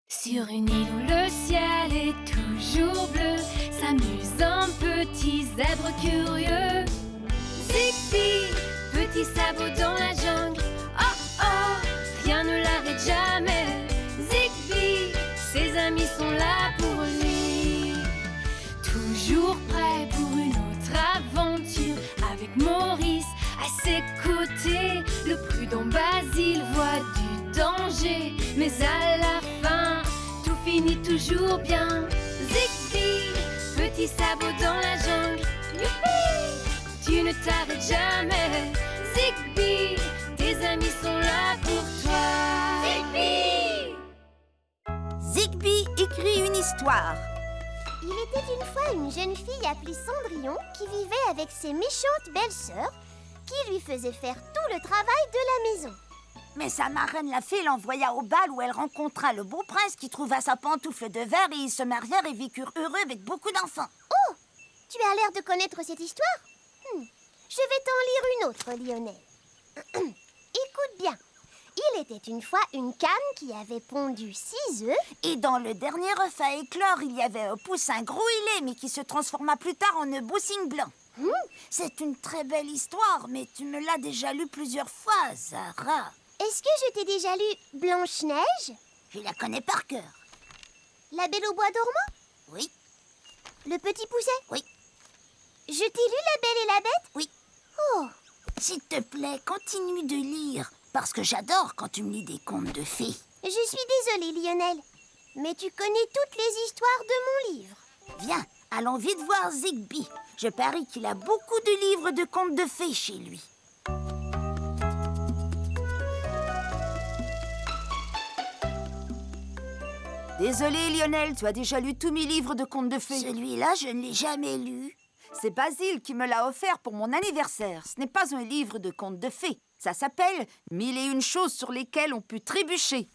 Sur une île où le ciel est toujours bleu, s'amuse un petit zèbre curieux. Zigbee, petit sabot dans la jungle. Oh oh, rien ne l'arrête jamais. Zigbee, ses amis sont là pour lui. Toujours prêt pour une autre aventure. Avec Maurice à ses côtés, le prudent Basile voit du danger. Mais à la fin, tout finit toujours bien. Zigbee, petit sabot dans la jungle. Youpi, tu ne t'arrêtes jamais. Zigbee, tes amis sont là pour toi. Zigbee! Zigbee écrit une histoire. Il était une fois une jeune fille appelée Cendrillon qui vivait avec ses méchantes belles-sœurs qui lui faisaient faire tout le travail de la maison. Mais sa marraine la fée l'envoya au bal où elle rencontra le beau prince qui trouva sa pantoufle de verre et ils se marièrent et vécurent heureux avec beaucoup d'enfants. Oh, tu as l'air de connaître cette histoire. Je vais t'en lire une autre, Lionel. Écoute bien. Il était une fois une canne qui avait pondu 6 œufs. Et dans le dernier œuf à éclore, il y avait un poussin gros et laid, mais qui se transforma plus tard en un beau cygne blanc. C'est une très belle histoire, mais tu me l'as déjà lue plusieurs fois, Zara. Est-ce que je t'ai déjà lu Blanche-Neige? Je la connais par cœur. La Belle au bois dormant? Oui, Le Petit Poucet? oui, Je t'ai lu La Belle et la Bête? oui. Oh, S'il te plaît, continue de lire, parce que j'adore quand tu me lis des contes de fées. je suis désolée, Lionel. Mais tu connais toutes les histoires de mon livre. Viens, allons vite voir Zigbee. Je parie qu'il a beaucoup de livres de contes de fées chez lui. Désolé, Lionel, tu as déjà lu tous mes livres de contes de fées. Celui-là, je ne l'ai jamais lu. C'est Basile qui me l'a offert pour mon anniversaire. Ce n'est pas un livre de contes de fées. Ça s'appelle « 1001 choses sur lesquelles on peut trébucher ».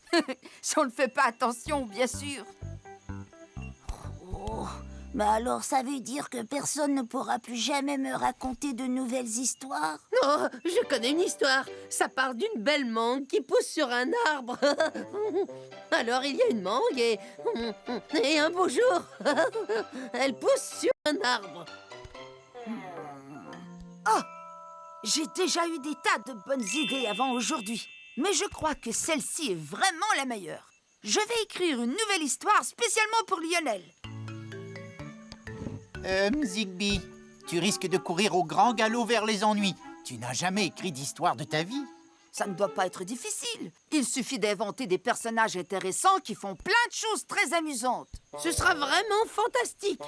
Si on ne fait pas attention, bien sûr. Oh, mais alors ça veut dire que personne ne pourra plus jamais me raconter de nouvelles histoires? Oh, je connais une histoire. Ça parle d'une belle mangue qui pousse sur un arbre. Alors il y a une mangue et un beau jour, elle pousse sur un arbre. Oh! J'ai déjà eu des tas de bonnes idées avant aujourd'hui. Mais je crois que celle-ci est vraiment la meilleure. Je vais écrire une nouvelle histoire spécialement pour Lionel. Zigbee, tu risques de courir au grand galop vers les ennuis. Tu n'as jamais écrit d'histoire de ta vie. Ça ne doit pas être difficile. Il suffit d'inventer des personnages intéressants qui font plein de choses très amusantes. Ce sera vraiment fantastique.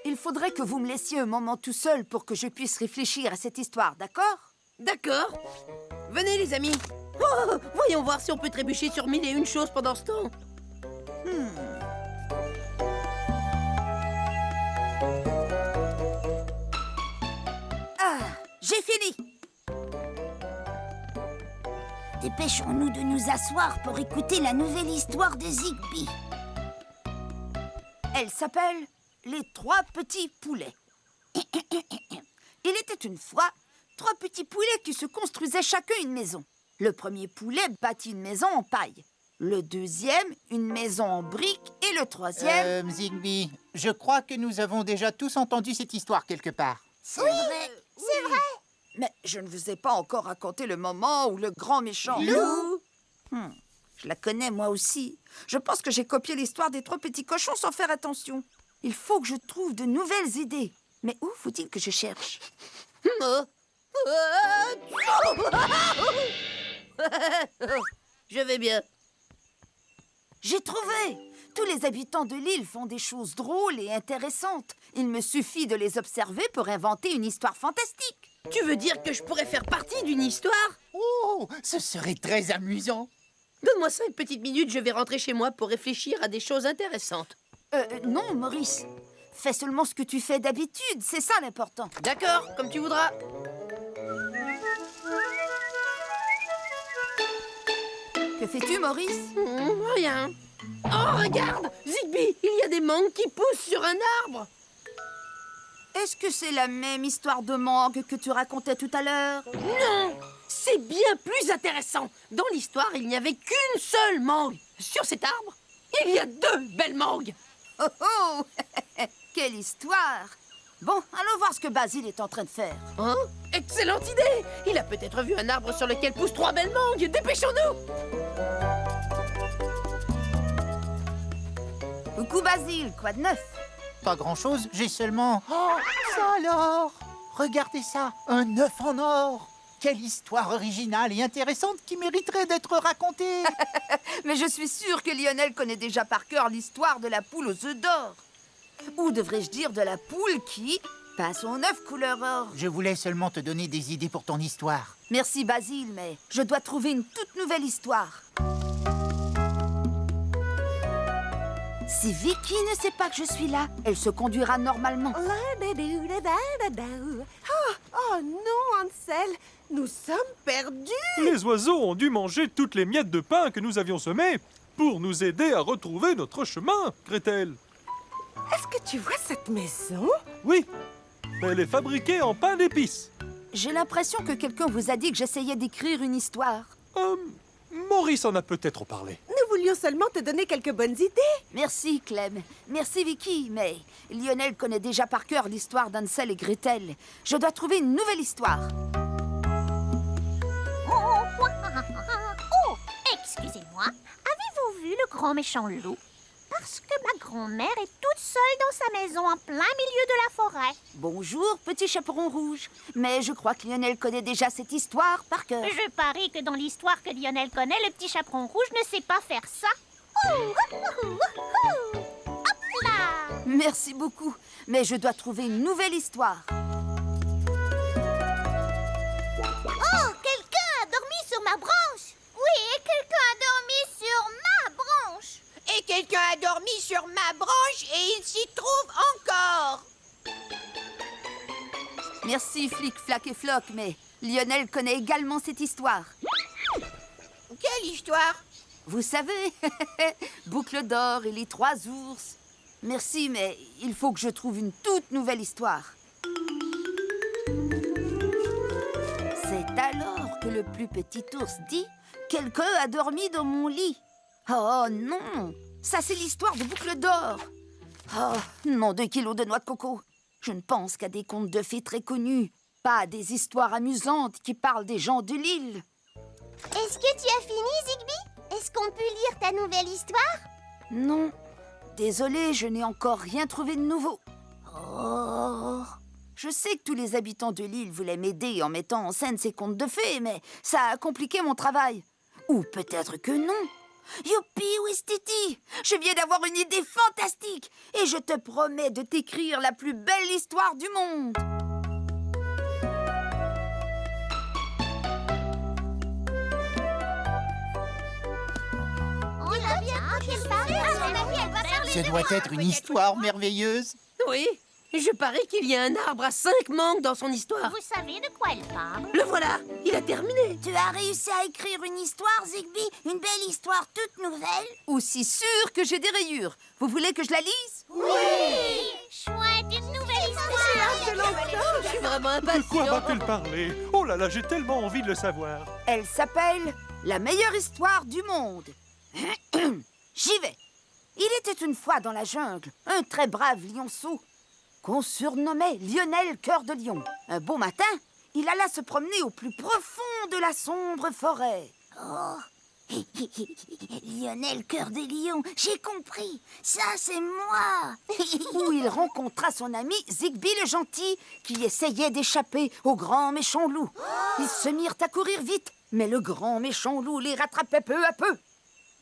Il faudrait que vous me laissiez un moment tout seul pour que je puisse réfléchir à cette histoire, d'accord? D'accord. Venez les amis. Oh, voyons voir si on peut trébucher sur 1001 choses pendant ce temps. Ah, j'ai fini. Dépêchons-nous de nous asseoir pour écouter la nouvelle histoire de Zigbee. Elle s'appelle « Les 3 petits poulets ». Il était une fois 3 petits poulets qui se construisaient chacun une maison. Le premier poulet bâtit une maison en paille. Le deuxième, une maison en briques. Et le troisième... Zigbee, je crois que nous avons déjà tous entendu cette histoire quelque part. C'est vrai. C'est vrai. Mais je ne vous ai pas encore raconté le moment où le grand méchant... Loup. Je la connais moi aussi. Je pense que j'ai copié l'histoire des 3 petits cochons sans faire attention. Il faut que je trouve de nouvelles idées. Mais où faut-il que je cherche? Oh. Je vais bien. J'ai trouvé! Tous les habitants de l'île font des choses drôles et intéressantes. Il me suffit de les observer pour inventer une histoire fantastique. Tu veux dire que je pourrais faire partie d'une histoire? Oh, ce serait très amusant. Donne-moi 5 petites minutes, je vais rentrer chez moi pour réfléchir à des choses intéressantes. Non, Maurice. Fais seulement ce que tu fais d'habitude, c'est ça l'important. D'accord, comme tu voudras. Que fais-tu, Maurice? Rien. Oh, regarde! Zigbee, il y a des mangues qui poussent sur un arbre. Est-ce que c'est la même histoire de mangue que tu racontais tout à l'heure? Non! C'est bien plus intéressant. Dans l'histoire, il n'y avait qu'une seule mangue. Sur cet arbre, il y a 2 belles mangues. Oh oh Quelle histoire! Bon, allons voir ce que Basile est en train de faire. Hein? Excellente idée! Il a peut-être vu un arbre sur lequel poussent 3 belles mangues. Dépêchons-nous! Coucou Basile, quoi de neuf? Pas grand-chose, j'ai seulement... Oh, ça alors! Regardez ça, un œuf en or! Quelle histoire originale et intéressante qui mériterait d'être racontée! Mais je suis sûre que Lionel connaît déjà par cœur l'histoire de la poule aux œufs d'or. Ou devrais-je dire de la poule qui peint son œuf couleur or. Je voulais seulement te donner des idées pour ton histoire. Merci Basile, mais je dois trouver une toute nouvelle histoire. Si Vicky ne sait pas que je suis là, elle se conduira normalement. Oh non, Hansel, nous sommes perdus. Les oiseaux ont dû manger toutes les miettes de pain que nous avions semées pour nous aider à retrouver notre chemin, Gretel. Est-ce que tu vois cette maison? Oui, elle est fabriquée en pain d'épices. J'ai l'impression que quelqu'un vous a dit que j'essayais d'écrire une histoire. Maurice en a peut-être parlé. Nous voulions seulement te donner quelques bonnes idées. Merci Clem, merci Vicky, mais Lionel connaît déjà par cœur l'histoire d'Hansel et Gretel. Je dois trouver une nouvelle histoire. Oh, excusez-moi, avez-vous vu le grand méchant loup? Parce que ma grand-mère est toute seule dans sa maison en plein milieu de la forêt. Bonjour, petit chaperon rouge. Mais je crois que Lionel connaît déjà cette histoire par cœur. Je parie que dans l'histoire que Lionel connaît, le petit chaperon rouge ne sait pas faire ça. Hop là! Merci beaucoup, mais je dois trouver une nouvelle histoire. Oh, quelqu'un a dormi sur ma branche. Oui, et quelqu'un a dormi sur ma branche. Et quelqu'un a dormi sur ma branche et il s'y trouve encore. Merci Flic, Flac et Floc, mais Lionel connaît également cette histoire. Quelle histoire? Vous savez, Boucle d'or et les 3 ours. Merci, mais il faut que je trouve une toute nouvelle histoire. C'est alors que le plus petit ours dit « Quelqu'un a dormi dans mon lit ». Oh non! Ça, c'est l'histoire de Boucle d'or. Oh, nom de kilos de noix de coco. Je ne pense qu'à des contes de fées très connus, pas à des histoires amusantes qui parlent des gens de l'île. Est-ce que tu as fini, Zigby? Est-ce qu'on peut lire ta nouvelle histoire? Non, désolé, je n'ai encore rien trouvé de nouveau. Oh, je sais que tous les habitants de l'île voulaient m'aider en mettant en scène ces contes de fées, mais ça a compliqué mon travail. Ou peut-être que non. Youpi, Ouistiti! Je viens d'avoir une idée fantastique et je te promets de t'écrire la plus belle histoire du monde. On a bien qu'elle parle. À mon avis, elle va parler Ce de doit moi. être une histoire merveilleuse. Oui, je parie qu'il y a un arbre à 5 mangues dans son histoire. Vous savez de quoi elle parle? Le voilà, il a terminé. Tu as réussi à écrire une histoire, Zigby? Une belle histoire toute nouvelle? Aussi sûr que j'ai des rayures. Vous voulez que je la lise? Chouette, une nouvelle histoire. Je suis vraiment De quoi impatient. va-t-elle parler? Oh là là, j'ai tellement envie de le savoir. Elle s'appelle « La meilleure histoire du monde ». J'y vais. Il était une fois dans la jungle un très brave lionceau qu'on surnommait Lionel Cœur de Lion. Un beau matin, il alla se promener au plus profond de la sombre forêt. Oh, Lionel Cœur de Lion, j'ai compris. Ça, c'est moi. Où il rencontra son ami Zigby le gentil qui essayait d'échapper au grand méchant loup. Ils se mirent à courir vite, mais le grand méchant loup les rattrapait peu à peu.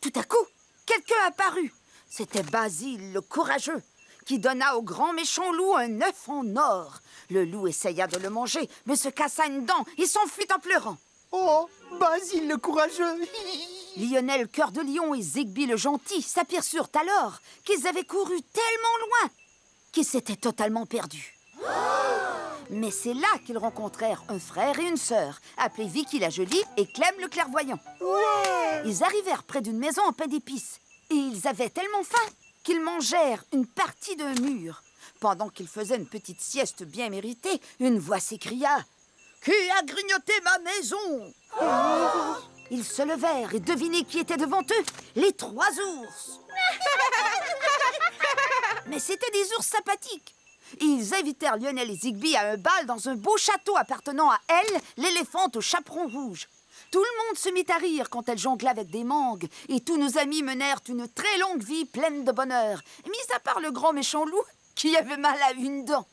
Tout à coup, quelqu'un apparut. C'était Basile le courageux qui donna au grand méchant loup un œuf en or. Le loup essaya de le manger, mais se cassa une dent et s'enfuit en pleurant. Oh, Basile le courageux. Lionel Cœur de Lion et Zigby le gentil s'aperçurent alors qu'ils avaient couru tellement loin qu'ils s'étaient totalement perdus. Mais c'est là qu'ils rencontrèrent un frère et une sœur, appelés Vicky la jolie et Clem le clairvoyant. Ils arrivèrent près d'une maison en pain d'épices et ils avaient tellement faim qu'ils mangèrent une partie d'un mur. Pendant qu'ils faisaient une petite sieste bien méritée, une voix s'écria Qui a grignoté ma maison? Ils se levèrent et devinez qui était devant eux? Les 3 ours. Mais c'étaient des ours sympathiques. Ils invitèrent Lionel et Zigbee à un bal dans un beau château appartenant à elle, l'éléphante au chaperon rouge. Tout le monde se mit à rire quand elle jonglait avec des mangues, et tous nos amis menèrent une très longue vie pleine de bonheur, mis à part le grand méchant loup qui avait mal à une dent.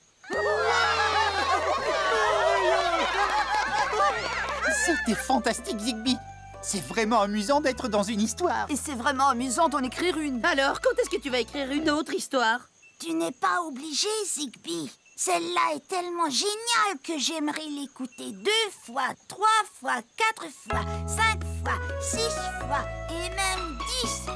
C'était fantastique, Zigbee. C'est vraiment amusant d'être dans une histoire. Et c'est vraiment amusant d'en écrire une. Alors, quand est-ce que tu vas écrire une autre histoire? Tu n'es pas obligé, Zigbee. Celle-là est tellement géniale que j'aimerais l'écouter 2 fois, 3 fois, 4 fois, 5 fois, 6 fois et même 10